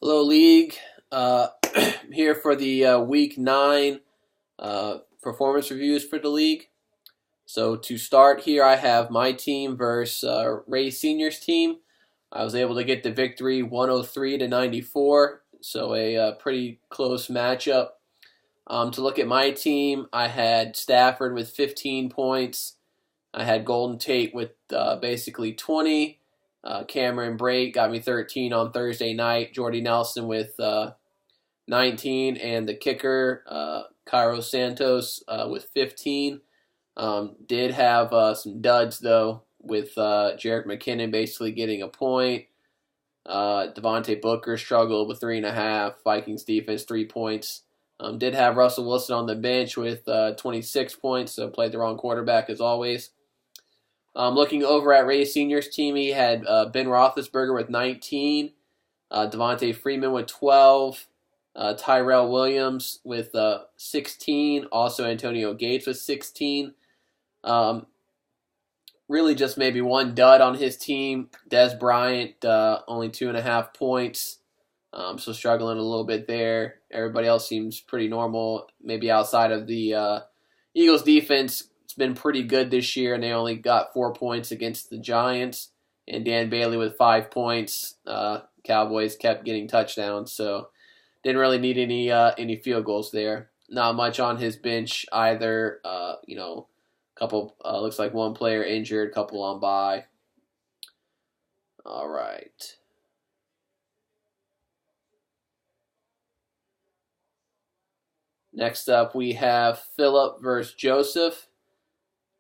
Hello, League. Here for the Week 9 performance reviews for the league. So to start here, I have my team versus Ray Senior's team. I was able to get the victory 103-94, so a pretty close matchup. To look at my team, I had Stafford with 15 points. I had Golden Tate with basically 20. Cameron Brate got me 13 on Thursday night. Jordy Nelson with 19, and the kicker, Cairo Santos, with 15. Did have some duds, though, with Jerick McKinnon basically getting a point. Devontae Booker struggled with 3.5. Vikings defense, 3 points. Did have Russell Wilson on the bench with 26 points, so played the wrong quarterback as always. Looking over at Ray Senior's team, he had Ben Roethlisberger with 19, Devontae Freeman with 12, Tyrell Williams with 16, also Antonio Gates with 16. Really just maybe one dud on his team. Dez Bryant, only 2.5 points, so struggling a little bit there. Everybody else seems pretty normal, maybe outside of the Eagles defense. It's been pretty good this year, and they only got 4 points against the Giants. And Dan Bailey with 5 points. Cowboys kept getting touchdowns, so didn't really need any field goals there. Not much on his bench either. Couple looks like one player injured, couple on bye. All right. Next up, we have Philip versus Joseph.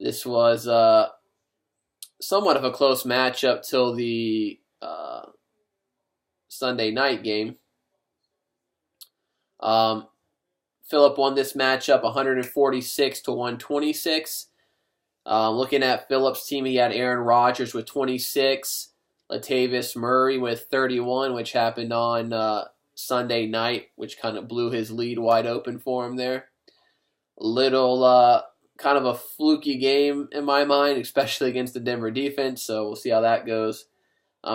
This was somewhat of a close matchup till the Sunday night game. Philip won this matchup 146-126. Looking at Philip's team, he had Aaron Rodgers with 26, Latavius Murray with 31, which happened on Sunday night, which kind of blew his lead wide open for him there. Little kind of a fluky game in my mind, especially against the Denver defense, so we'll see how that goes.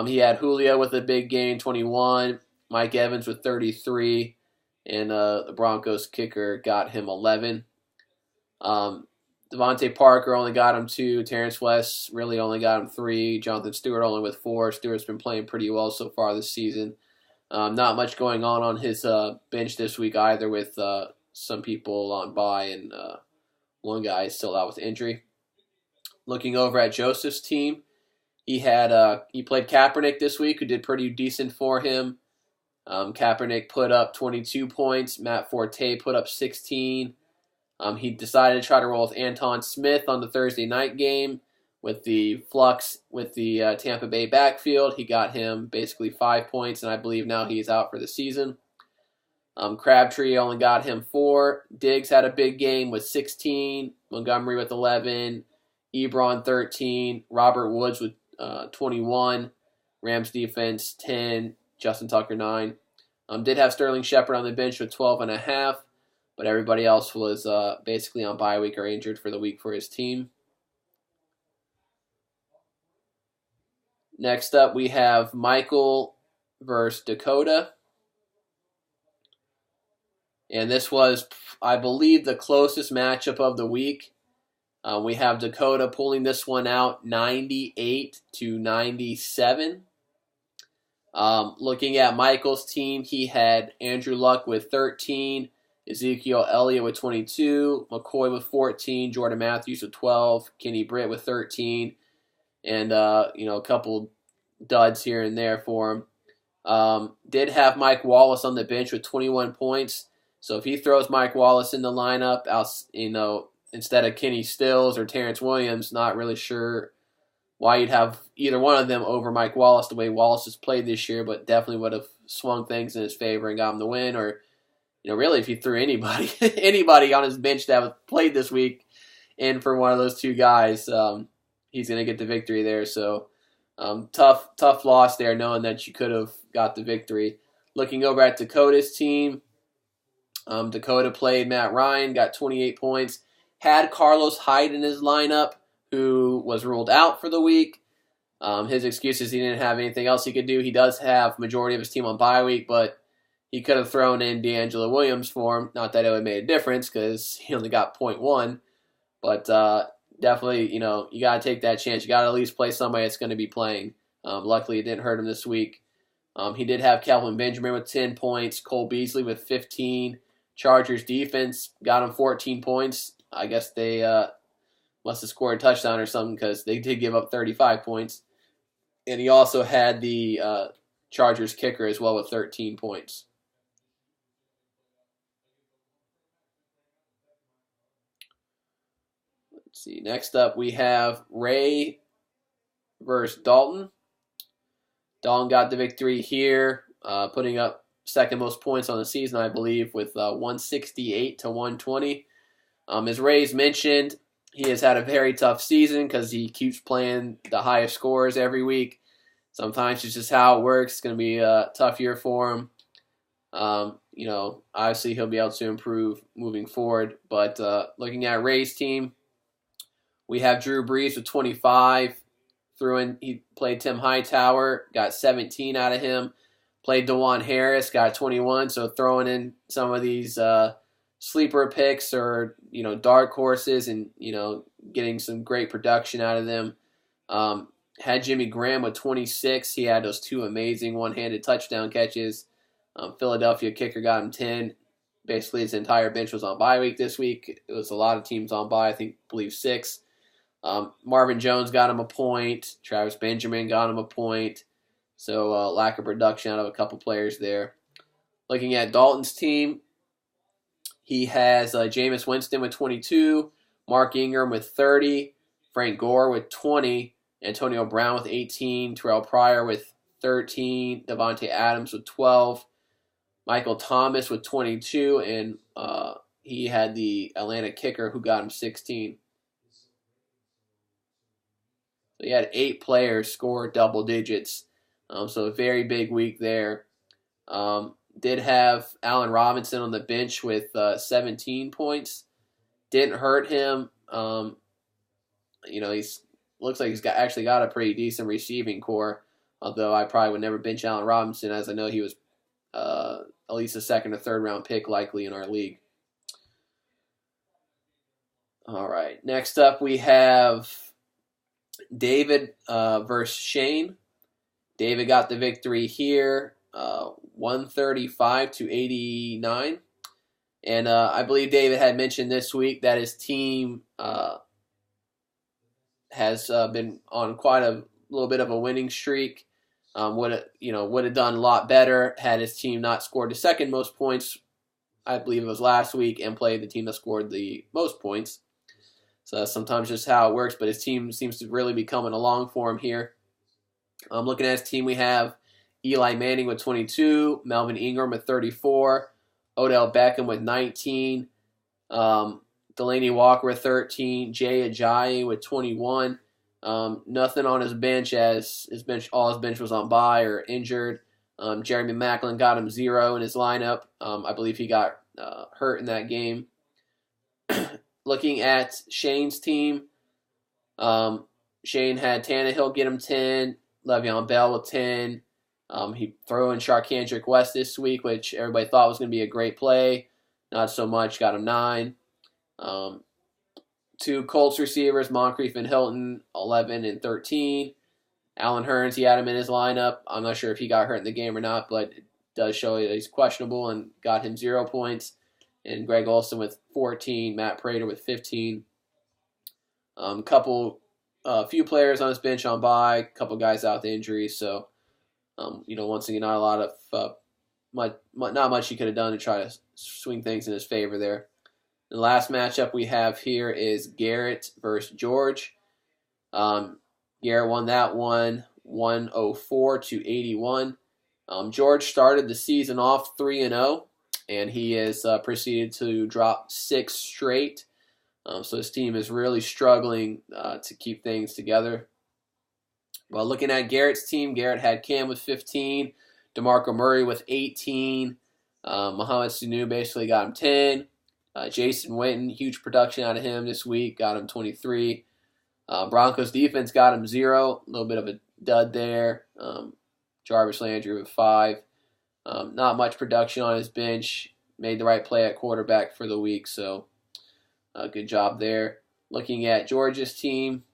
He had Julio with a big game, 21, Mike Evans with 33, and the Broncos kicker got him 11. Devontae Parker only got him 2, Terrence West really only got him 3, Jonathan Stewart only with 4. Stewart's been playing pretty well so far this season. Not much going on his bench this week either, with some people on bye and one guy is still out with injury. Looking over at Joseph's team, he played Kaepernick this week, who did pretty decent for him. Kaepernick put up 22 points. Matt Forte put up 16. He decided to try to roll with Anton Smith on the Thursday night game with the flux with the Tampa Bay backfield. He got him basically 5 points, and I believe now he's out for the season. Crabtree only got him 4. Diggs had a big game with 16. Montgomery with 11. Ebron 13. Robert Woods with 21. Rams defense 10. Justin Tucker 9. Did have Sterling Shepard on the bench with 12.5, but everybody else was basically on bye week or injured for the week for his team. Next up, we have Michael versus Dakota. And this was, I believe, the closest matchup of the week. We have Dakota pulling this one out 98-97. Looking at Michael's team, he had Andrew Luck with 13, Ezekiel Elliott with 22, McCoy with 14, Jordan Matthews with 12, Kenny Britt with 13, and a couple duds here and there for him. Did have Mike Wallace on the bench with 21 points. So if he throws Mike Wallace in the lineup, instead of Kenny Stills or Terrence Williams, not really sure why you'd have either one of them over Mike Wallace the way Wallace has played this year, but definitely would have swung things in his favor and got him the win. Or, really if he threw anybody on his bench that played this week in for one of those two guys, he's going to get the victory there. So tough loss there, knowing that you could have got the victory. Looking over at Dakota's team, Dakota played Matt Ryan, got 28 points. Had Carlos Hyde in his lineup, who was ruled out for the week. His excuse is he didn't have anything else he could do. He does have majority of his team on bye week, but he could have thrown in D'Angelo Williams for him. Not that it would have made a difference because he only got 0.1. But definitely, you got to take that chance. You got to at least play somebody that's going to be playing. Luckily, it didn't hurt him this week. He did have Kelvin Benjamin with 10 points, Cole Beasley with 15. Chargers defense got him 14 points. I guess they must have scored a touchdown or something because they did give up 35 points. And he also had the Chargers kicker as well with 13 points. Let's see. Next up, we have Ray versus Dalton. Dalton got the victory here, putting up second most points on the season, I believe, with 168 to 120. As Ray's mentioned, he has had a very tough season because he keeps playing the highest scores every week. Sometimes it's just how it works. It's going to be a tough year for him. Obviously he'll be able to improve moving forward. But looking at Ray's team, we have Drew Brees with 25. He played Tim Hightower, got 17 out of him. Played DeJuan Harris, got 21. So throwing in some of these sleeper picks or dark horses and getting some great production out of them. Had Jimmy Graham with 26. He had those two amazing one-handed touchdown catches. Philadelphia kicker got him 10. Basically, his entire bench was on bye week this week. It was a lot of teams on bye. I believe 6. Marvin Jones got him a point. Travis Benjamin got him a point. So lack of production out of a couple players there. Looking at Dalton's team, he has Jameis Winston with 22, Mark Ingram with 30, Frank Gore with 20, Antonio Brown with 18, Terrell Pryor with 13, Devontae Adams with 12, Michael Thomas with 22, and he had the Atlanta kicker who got him 16. So he had 8 players score double digits. So a very big week there. Did have Allen Robinson on the bench with 17 points. Didn't hurt him. He's looks like he's actually got a pretty decent receiving core. Although I probably would never bench Allen Robinson, as I know he was at least a second or third round pick likely in our league. All right. Next up, we have David versus Shane. David got the victory here, 135 to 89. And I believe David had mentioned this week that his team has been on quite a little bit of a winning streak. Would have done a lot better had his team not scored the second most points. I believe it was last week, and played the team that scored the most points. So that's sometimes just how it works. But his team seems to really be coming along for him here. Looking at his team, we have Eli Manning with 22, Melvin Ingram with 34, Odell Beckham with 19, Delaney Walker with 13, Jay Ajayi with 21. Nothing on his bench, as all his bench was on bye or injured. Jeremy Maclin got him 0 in his lineup. I believe he got hurt in that game. Looking at Shane's team, Shane had Tannehill get him 10, Le'Veon Bell with 10. He threw in Sharkandrick West this week, which everybody thought was going to be a great play. Not so much, got him 9. 2 Colts receivers, Moncrief and Hilton, 11 and 13. Allen Hurns, he had him in his lineup. I'm not sure if he got hurt in the game or not, but it does show that he's questionable and got him 0 points. And Greg Olsen with 14, Matt Prater with 15. Few players on his bench on bye, a couple guys out with injuries. So, once again, not a lot of not much he could have done to try to swing things in his favor there. The last matchup we have here is Garrett versus George. Garrett won that one, 104 to 81. George started the season off 3-0, and he has proceeded to drop 6 straight. So his team is really struggling to keep things together. Well, looking at Garrett's team, Garrett had Cam with 15, DeMarco Murray with 18, Mohamed Sanu basically got him 10, Jason Witten, huge production out of him this week, got him 23. Broncos defense got him 0, a little bit of a dud there. Jarvis Landry with 5. Not much production on his bench. Made the right play at quarterback for the week, so good job there. Looking at Georgia's team,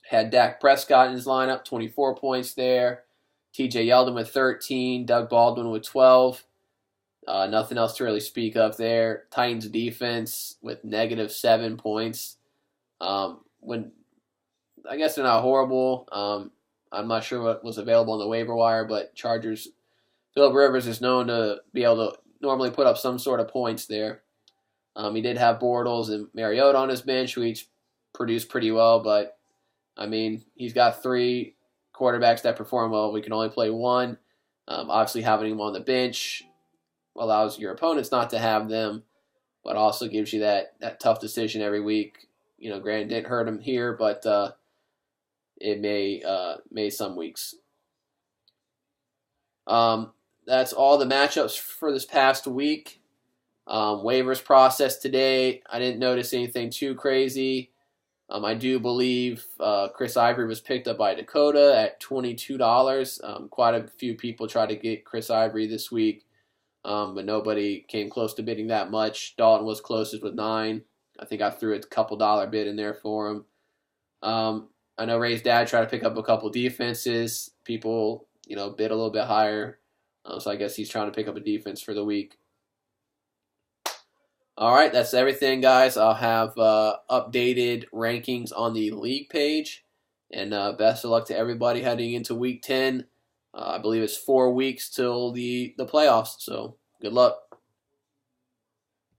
had Dak Prescott in his lineup, 24 points there. TJ Yeldon with 13. Doug Baldwin with 12. Nothing else to really speak of there. Titans defense with -7 points. When I guess they're not horrible. I'm not sure what was available on the waiver wire, but Chargers, Phillip Rivers is known to be able to normally put up some sort of points there. He did have Bortles and Mariota on his bench, who each produced pretty well, but I mean, he's got 3 quarterbacks that perform well. We can only play one. Obviously, having him on the bench allows your opponents not to have them, but also gives you that tough decision every week. Granted, didn't hurt him here, but it may some weeks. That's all the matchups for this past week. Waivers process today. I didn't notice anything too crazy. I do believe Chris Ivory was picked up by Dakota at $22. Quite a few people tried to get Chris Ivory this week, but nobody came close to bidding that much. Dalton was closest with 9. I think I threw a couple dollar bid in there for him. I know Ray's dad tried to pick up a couple defenses. People, bid a little bit higher. So I guess he's trying to pick up a defense for the week. All right, that's everything, guys. I'll have updated rankings on the league page. And best of luck to everybody heading into Week 10. I believe it's 4 weeks till the playoffs, so good luck.